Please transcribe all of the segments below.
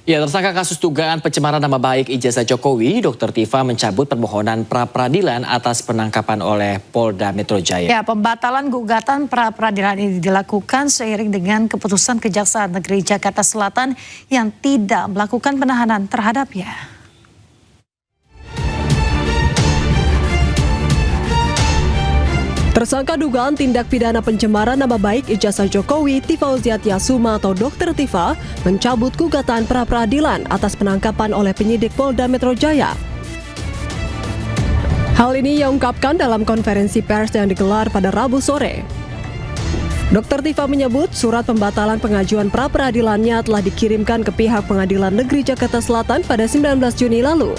Ya, tersangka kasus dugaan pencemaran nama baik ijazah Jokowi, Dr. Tifa mencabut permohonan pra-peradilan atas penangkapan oleh Polda Metro Jaya. Ya, pembatalan gugatan pra-peradilan ini dilakukan seiring dengan keputusan Kejaksaan Negeri Jakarta Selatan yang tidak melakukan penahanan terhadapnya. Tersangka dugaan tindak pidana pencemaran nama baik ijazah Jokowi, Tifauziat Yasuma atau Dr. Tifa, mencabut gugatan pra-peradilan atas penangkapan oleh penyidik Polda Metro Jaya. Hal ini ia ungkapkan dalam konferensi pers yang digelar pada Rabu sore. Dr. Tifa menyebut surat pembatalan pengajuan pra-peradilannya telah dikirimkan ke pihak Pengadilan Negeri Jakarta Selatan pada 19 Juni lalu.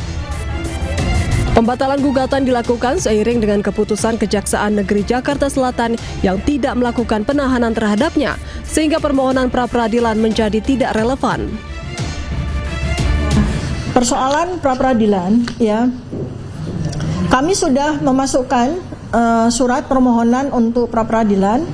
Pembatalan gugatan dilakukan seiring dengan keputusan Kejaksaan Negeri Jakarta Selatan yang tidak melakukan penahanan terhadapnya, sehingga permohonan pra-peradilan menjadi tidak relevan. Persoalan pra-peradilan, ya, kami sudah memasukkan surat permohonan untuk pra-peradilan,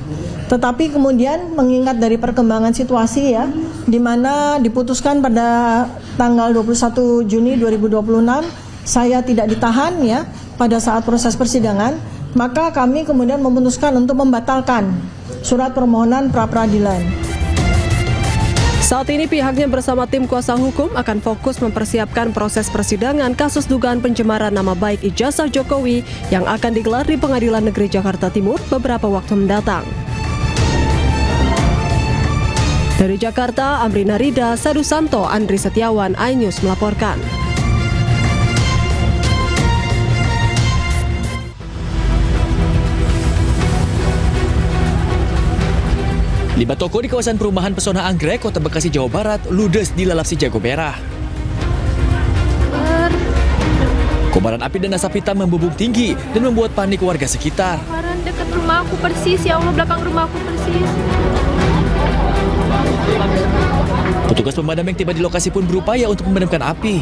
tetapi kemudian mengingat dari perkembangan situasi, ya, di mana diputuskan pada tanggal 21 Juni 2026 saya tidak ditahan, ya, pada saat proses persidangan, maka kami kemudian memutuskan untuk membatalkan surat permohonan pra-peradilan. Saat ini pihaknya bersama tim kuasa hukum akan fokus mempersiapkan proses persidangan kasus dugaan pencemaran nama baik ijazah Jokowi yang akan digelar di Pengadilan Negeri Jakarta Timur beberapa waktu mendatang. Dari Jakarta, Amrina Rida, Sadu Santo, Andri Setiawan, iNews melaporkan. Lima toko di kawasan perumahan Pesona Anggrek, Kota Bekasi, Jawa Barat, ludes dilalap si jago merah. Kobaran api dan asap hitam membumbung tinggi dan membuat panik warga sekitar. Kobaran dekat rumah aku persis, ya Allah, belakang rumah aku persis. Petugas pemadam yang tiba di lokasi pun berupaya untuk memadamkan api.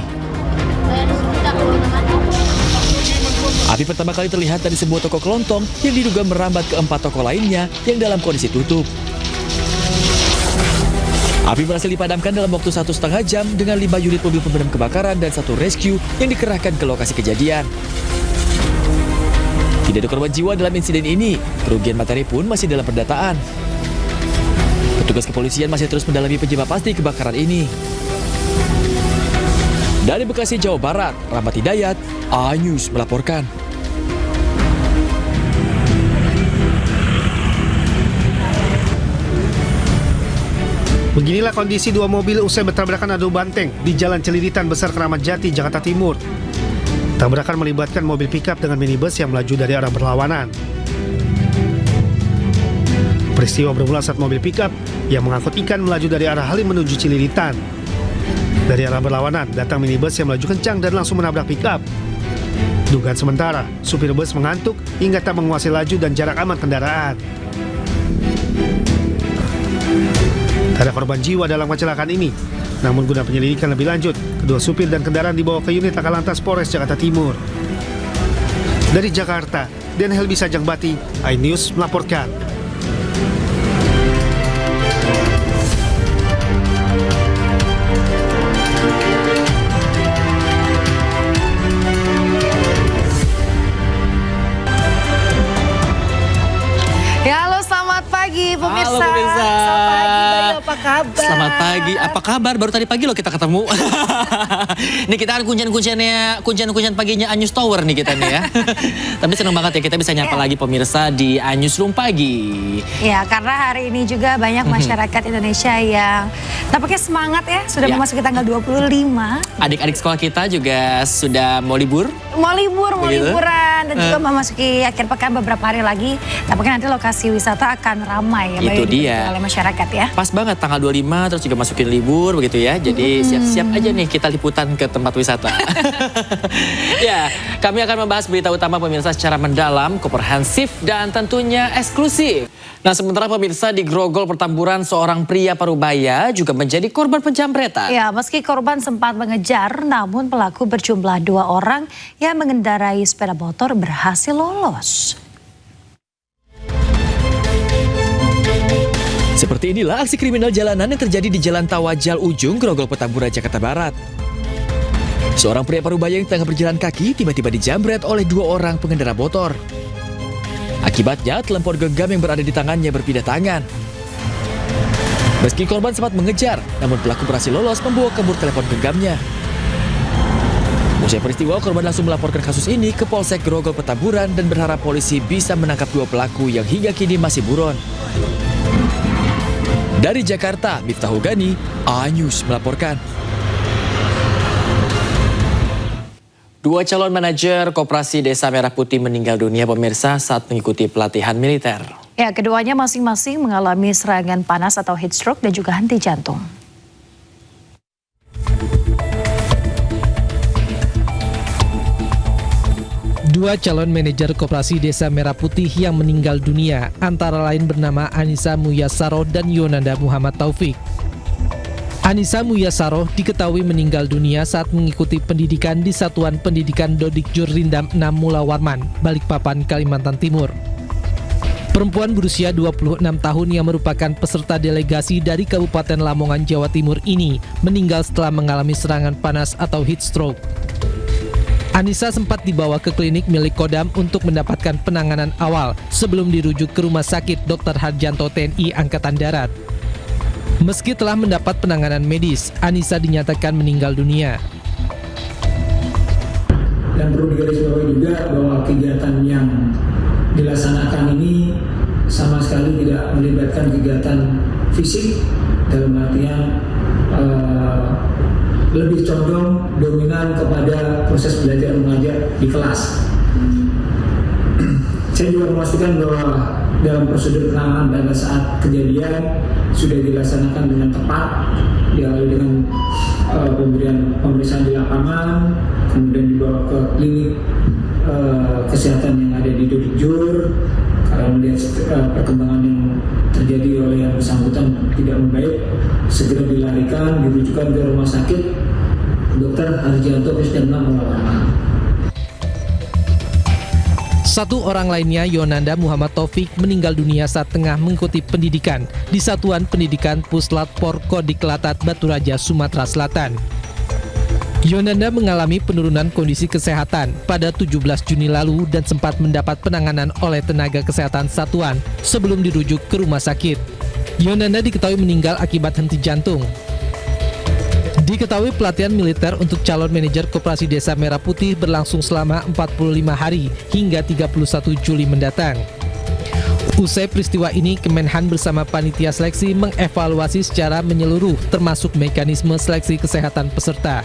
Api pertama kali terlihat dari sebuah toko kelontong yang diduga merambat ke 4 toko lainnya yang dalam kondisi tutup. Api berhasil dipadamkan dalam waktu 1,5 jam dengan 5 unit mobil pemadam kebakaran dan 1 rescue yang dikerahkan ke lokasi kejadian. Tidak ada korban jiwa dalam insiden ini, kerugian materi pun masih dalam pendataan. Petugas kepolisian masih terus mendalami penyebab pasti kebakaran ini. Dari Bekasi, Jawa Barat, Rahmat Hidayat, iNews melaporkan. Beginilah kondisi dua mobil usai bertabrakan adu banteng di Jalan Celilitan Besar Keramat Jati, Jakarta Timur. Tabrakan melibatkan mobil pickup dengan minibus yang melaju dari arah berlawanan. Peristiwa bermula saat mobil pickup yang mengangkut ikan melaju dari arah Halim menuju Celilitan. Dari arah berlawanan datang minibus yang melaju kencang dan langsung menabrak pickup. Dugaan sementara, supir bus mengantuk hingga tak menguasai laju dan jarak aman kendaraan. Tak ada korban jiwa dalam kecelakaan ini. Namun guna penyelidikan lebih lanjut, kedua supir dan kendaraan dibawa ke unit Laka Lantas Polres Jakarta Timur. Dari Jakarta, Den Helbi Sajangbati, iNews melaporkan. Ya, halo, selamat pagi pemirsa. Halo pemirsa. Selamat pagi, Bayu, apa kabar? Selamat pagi, apa kabar? Baru tadi pagi loh kita ketemu. Nih kita kan kuncian paginya iNews Tower nih kita nih ya. Tapi senang banget ya kita bisa nyapa lagi pemirsa di iNewsroom pagi. Ya, karena hari ini juga banyak masyarakat Indonesia yang tampaknya semangat ya, sudah memasuki tanggal 25. Adik-adik sekolah kita juga sudah mau libur. Mau liburan dan juga memasuki akhir pekan beberapa hari lagi. Tampaknya nanti lokasi wisata akan ramai ya, Itu dia. oleh masyarakat ya. Pas banget tanggal 25 terus juga masukin libur begitu ya. Jadi siap-siap aja nih kita liputan ke tempat wisata. Ya, kami akan membahas berita utama pemirsa secara mendalam, komprehensif dan tentunya eksklusif. Nah, sementara pemirsa di Grogol Pertamburan seorang pria parubaya juga menjadi korban penjamretan. Ya, meski korban sempat mengejar, namun pelaku berjumlah 2 orang yang mengendarai sepeda motor berhasil lolos. Seperti inilah aksi kriminal jalanan yang terjadi di Jalan Tawajal Ujung, Grogol, Petamburan, Jakarta Barat. Seorang pria parubaya yang tengah berjalan kaki tiba-tiba dijambret oleh 2 orang pengendara motor. Akibatnya, telepon genggam yang berada di tangannya berpindah tangan. Meski korban sempat mengejar, namun pelaku berhasil lolos membawa kabur telepon genggamnya. Usai peristiwa, korban langsung melaporkan kasus ini ke Polsek Grogol, Petamburan dan berharap polisi bisa menangkap 2 pelaku yang hingga kini masih buron. Dari Jakarta, Miftahul Gani, iNews melaporkan. 2 calon manajer Koperasi Desa Merah Putih meninggal dunia pemirsa saat mengikuti pelatihan militer. Ya, keduanya masing-masing mengalami serangan panas atau heat stroke dan juga henti jantung. Dua calon manajer Koperasi Desa Merah Putih yang meninggal dunia antara lain bernama Anissa Muyasaroh dan Yonanda Muhammad Taufik. Anissa Muyasaroh diketahui meninggal dunia saat mengikuti pendidikan di Satuan Pendidikan Dodikjur Rindam 6 Mula Warman, Balikpapan, Kalimantan Timur. Perempuan berusia 26 tahun yang merupakan peserta delegasi dari Kabupaten Lamongan, Jawa Timur ini meninggal setelah mengalami serangan panas atau heat stroke. Anissa sempat dibawa ke klinik milik Kodam untuk mendapatkan penanganan awal sebelum dirujuk ke Rumah Sakit Dr. Harjanto TNI Angkatan Darat. Meski telah mendapat penanganan medis, Anissa dinyatakan meninggal dunia. Dan perlu digarisbawahi juga bahwa kegiatan yang dilaksanakan ini sama sekali tidak melibatkan kegiatan fisik, dalam artian lebih condong dominan kepada proses belajar mengajar di kelas. Saya juga memastikan bahwa dalam prosedur penanganan pada saat kejadian sudah dilaksanakan dengan tepat, diawali dengan pemeriksaan di lapangan, kemudian dibawa ke klinik kesehatan yang ada di Dodikjur. Karena melihat perkembangan yang terjadi oleh yang bersangkutan tidak membaik, segera dilarikan, dirujukan ke Rumah Sakit Dr. Harjanto TNI Mula Warman. Satu orang lainnya, Yonanda Muhammad Taufik, meninggal dunia saat tengah mengikuti pendidikan di Satuan Pendidikan Puslat Porko di Kelatat, Batu Raja, Sumatera Selatan. Yonanda mengalami penurunan kondisi kesehatan pada 17 Juni lalu dan sempat mendapat penanganan oleh tenaga kesehatan satuan sebelum dirujuk ke rumah sakit. Yonanda diketahui meninggal akibat henti jantung. Diketahui pelatihan militer untuk calon manajer Koperasi Desa Merah Putih berlangsung selama 45 hari hingga 31 Juli mendatang. Usai peristiwa ini, Kemenhan bersama panitia seleksi mengevaluasi secara menyeluruh termasuk mekanisme seleksi kesehatan peserta.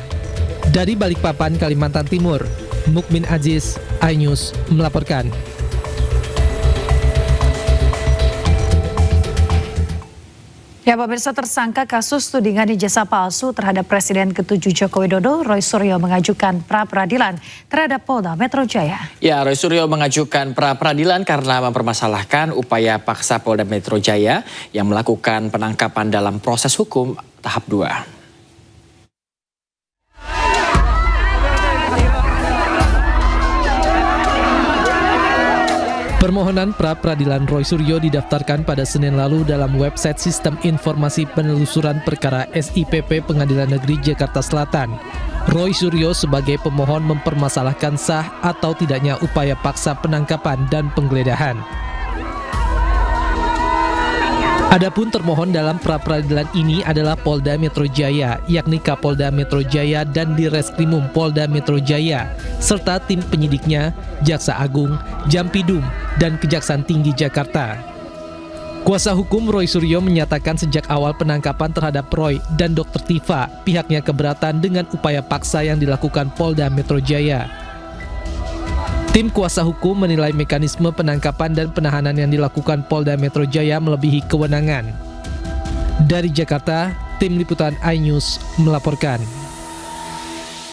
Dari Balikpapan, Kalimantan Timur, Mukmin Aziz, iNews melaporkan. Ya, pemirsa, tersangka kasus tudingan ijazah palsu terhadap Presiden ke-7 Joko Widodo, Roy Suryo mengajukan pra-peradilan terhadap Polda Metro Jaya. Ya, Roy Suryo mengajukan pra-peradilan karena mempermasalahkan upaya paksa Polda Metro Jaya yang melakukan penangkapan dalam proses hukum tahap 2. Permohonan pra-peradilan Roy Suryo didaftarkan pada Senin lalu dalam website Sistem Informasi Penelusuran Perkara SIPP Pengadilan Negeri Jakarta Selatan. Roy Suryo sebagai pemohon mempermasalahkan sah atau tidaknya upaya paksa penangkapan dan penggeledahan. Adapun termohon dalam pra-peradilan ini adalah Polda Metro Jaya, yakni Kapolda Metro Jaya dan Direskrimum Polda Metro Jaya, serta tim penyidiknya, Jaksa Agung, Jampidum, dan Kejaksaan Tinggi Jakarta. Kuasa hukum Roy Suryo menyatakan sejak awal penangkapan terhadap Roy dan Dr. Tifa, pihaknya keberatan dengan upaya paksa yang dilakukan Polda Metro Jaya. Tim kuasa hukum menilai mekanisme penangkapan dan penahanan yang dilakukan Polda Metro Jaya melebihi kewenangan. Dari Jakarta, tim liputan iNews melaporkan.